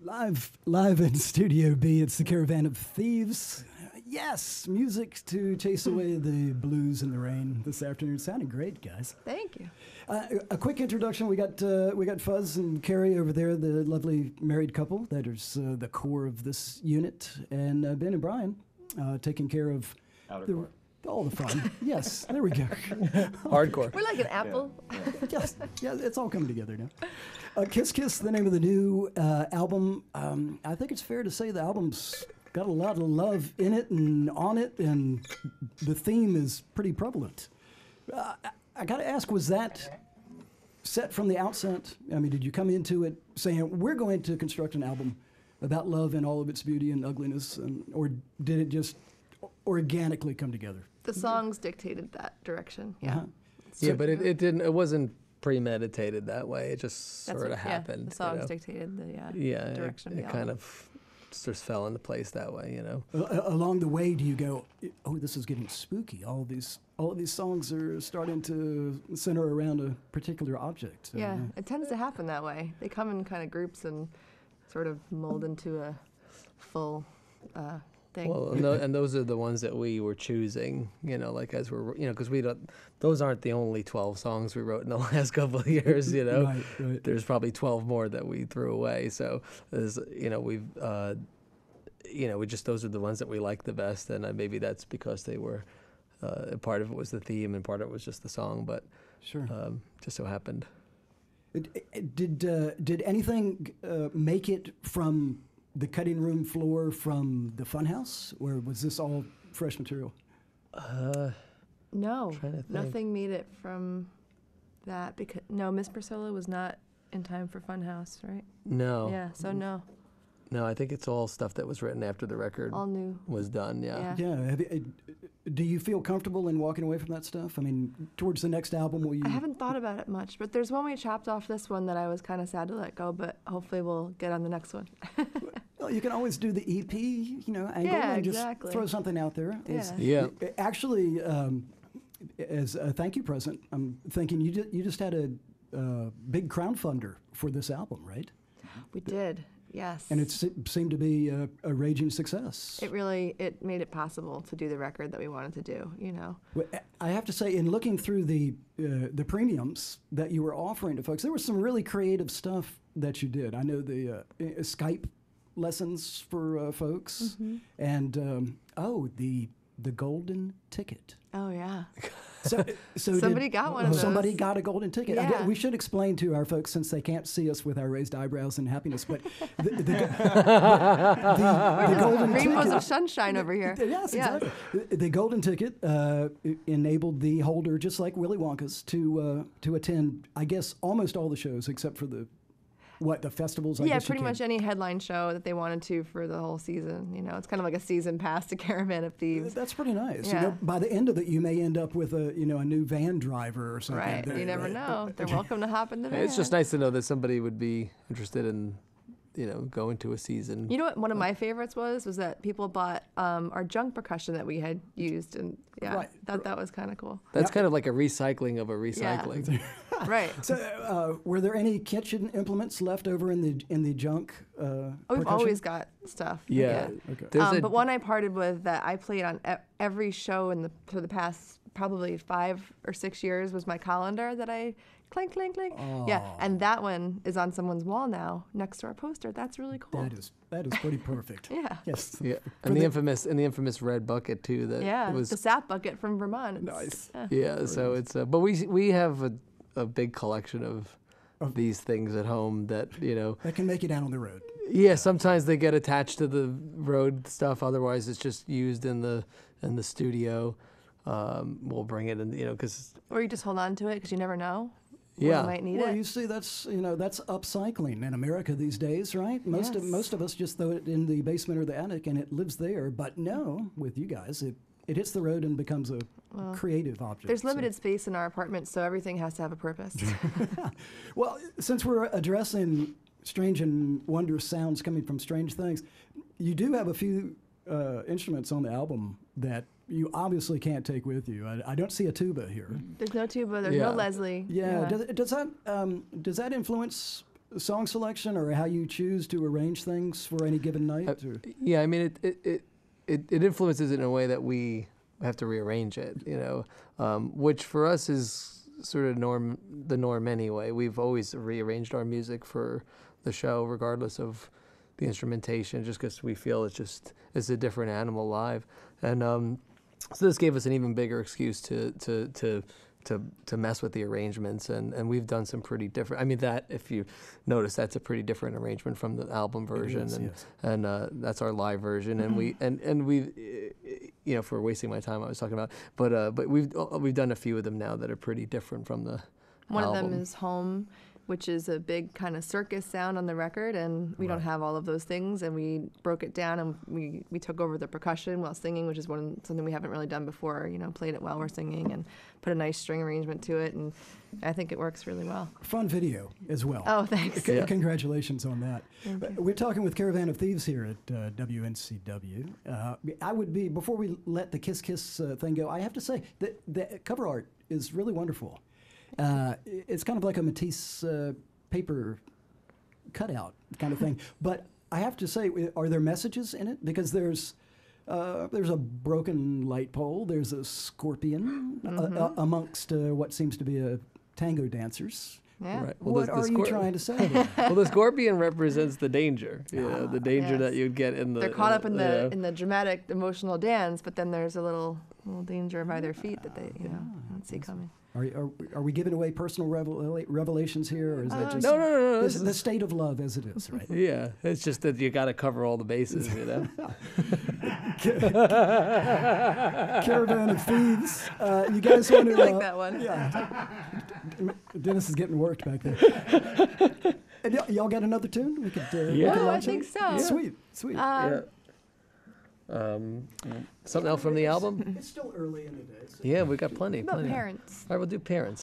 Live in Studio B, it's the Caravan of Thieves. Yes, music to chase away the blues and the rain this afternoon. Sounding great, guys. Thank you. A quick introduction. We got Fuzz and Carrie over there, the lovely married couple that is the core of this unit, and Ben and Brian taking care of all the fun. Yes, there we go. Hardcore. We're like an apple. Yes, yeah, it's all coming together now. Kiss Kiss, the name of the new album. I think it's fair to say the album's got a lot of love in it and on it, and the theme is pretty prevalent. I got to ask, was that set from the outset? I mean, did you come into it saying, we're going to construct an album about love in all of its beauty and ugliness, or did it just organically come together? The songs dictated that direction, yeah. Uh-huh. Yeah, but it didn't. It wasn't premeditated that way. It just sort of happened. Yeah, the songs dictated the direction. It kind of just fell into place that way, you know. Along the way, do you go, oh, this is getting spooky? All of these songs are starting to center around a particular object. Yeah, it tends to happen that way. They come in kind of groups and sort of mold into a full thing. Well, and those are the ones that we were choosing, you know, like as we're, you know, because those aren't the only 12 songs we wrote in the last couple of years, you know. Right. There's probably 12 more that we threw away. So, you know, we've, you know, those are the ones that we like the best, and maybe that's because they were, part of it was the theme and part of it was just the song, but sure, just so happened. Did anything make it from the cutting room floor from the Funhouse, or was this all fresh material? No, nothing made it from that because Miss Priscilla was not in time for Funhouse, right? No. Yeah, so no. No, I think it's all stuff that was written after the record all new was done. Yeah. Yeah. Do you feel comfortable in walking away from that stuff? I mean, towards the next album, will you? I haven't thought about it much, but there's one we chopped off this one that I was kind of sad to let go, but hopefully we'll get on the next one. Well, you can always do the EP, you know, angle and just throw something out there. Yeah. Actually, as a thank you present, I'm thinking you just had a big crowdfunder for this album, right? We did. Yes. And it seemed to be a raging success. It made it possible to do the record that we wanted to do, you know. Well, I have to say, in looking through the premiums that you were offering to folks, there was some really creative stuff that you did. I know the Skype lessons for folks, and the golden ticket. Oh yeah. So somebody got one of those. Somebody got a golden ticket. Yeah. We should explain to our folks, since they can't see us with our raised eyebrows and happiness, but the golden rainbows ticket, of sunshine over here. Yes, exactly. The golden ticket enabled the holder, just like Willy Wonka's, to attend, I guess, almost all the shows except for the festivals? Yeah, pretty much any headline show that they wanted to for the whole season. You know, it's kind of like a season pass to Caravan of Thieves. That's pretty nice. Yeah. You know, by the end of it, you may end up with a new van driver or something. Right. You never know. They're welcome to hop in the van. It's just nice to know that somebody would be interested in, you know, going to a season. You know what one of my favorites was that people bought our junk percussion that we had used, and that was kind of cool. That's kind of like a recycling of a recycling. Yeah. Right. So, were there any kitchen implements left over in the junk? We've always got stuff. Yeah. Okay. But one I parted with that I played on every show for the past probably 5 or 6 years was my colander that I clank, clank, clank. Oh. Yeah, and that one is on someone's wall now next to our poster. That's really cool. That is pretty perfect. Yeah. Yes. Yeah. And the infamous red bucket too. That was the sap bucket from Vermont. Nice. Yeah. So it's but we have a big collection of these things at home that, you know, that can make it out on the road. Yeah. Sometimes they get attached to the road stuff. Otherwise, it's just used in the studio. We'll bring it in, you know, or you just hold on to it because you never know. Yeah. You might need well, it. you see, that's upcycling in America these days, right? Most of us just throw it in the basement or the attic and it lives there. But no, with you guys, it hits the road and becomes a creative object. There's limited space in our apartment, so everything has to have a purpose. Well, since we're addressing strange and wondrous sounds coming from strange things, you do have a few instruments on the album that you obviously can't take with you. I don't see a tuba here. There's no tuba. There's no Leslie. Yeah. Does that influence song selection or how you choose to arrange things for any given night? Or? Yeah, I mean, it influences it in a way that we have to rearrange it, which for us is sort of the norm anyway. We've always rearranged our music for the show, regardless of the instrumentation, just because we feel it's a different animal live, and so this gave us an even bigger excuse to mess with the arrangements, and we've done some pretty different. I mean, that if you notice, that's a pretty different arrangement from the album version, and that's our live version, and we for wasting my time I was talking about, but we've done a few of them now that are pretty different from the One album. of them is Home, which is a big kind of circus sound on the record, and we don't have all of those things, and we broke it down, and we took over the percussion while singing, which is something we haven't really done before, played it while we're singing and put a nice string arrangement to it, and I think it works really well. Fun video as well. Oh, thanks. Congratulations on that. We're talking with Caravan of Thieves here at WNCW. I would be, before we let the Kiss Kiss thing go, I have to say that the cover art is really wonderful. It's kind of like a Matisse paper cutout kind of thing. But I have to say, are there messages in it? Because there's a broken light pole. There's a scorpion amongst what seems to be a tango dancers. Yeah. Right. Well, What are you trying to say there? Well, the scorpion represents the danger, the danger Yes. that you'd get in the. They're caught up in the dramatic, emotional dance, but then there's a little danger by their feet that they don't see coming. Are we giving away personal revelations here, or is that just No. the state of love as it is, right? Yeah, it's just that you got to cover all the bases, Caravan of Thieves. You guys want to I like that one. Yeah. Dennis is getting worked back there. And y'all got another tune? We could. We Yeah. could Oh, I launch think it? so. Sweet. Something else from the album? It's still early in the day. So Yeah, we got plenty. What about plenty. Parents? All right, we'll do Parents.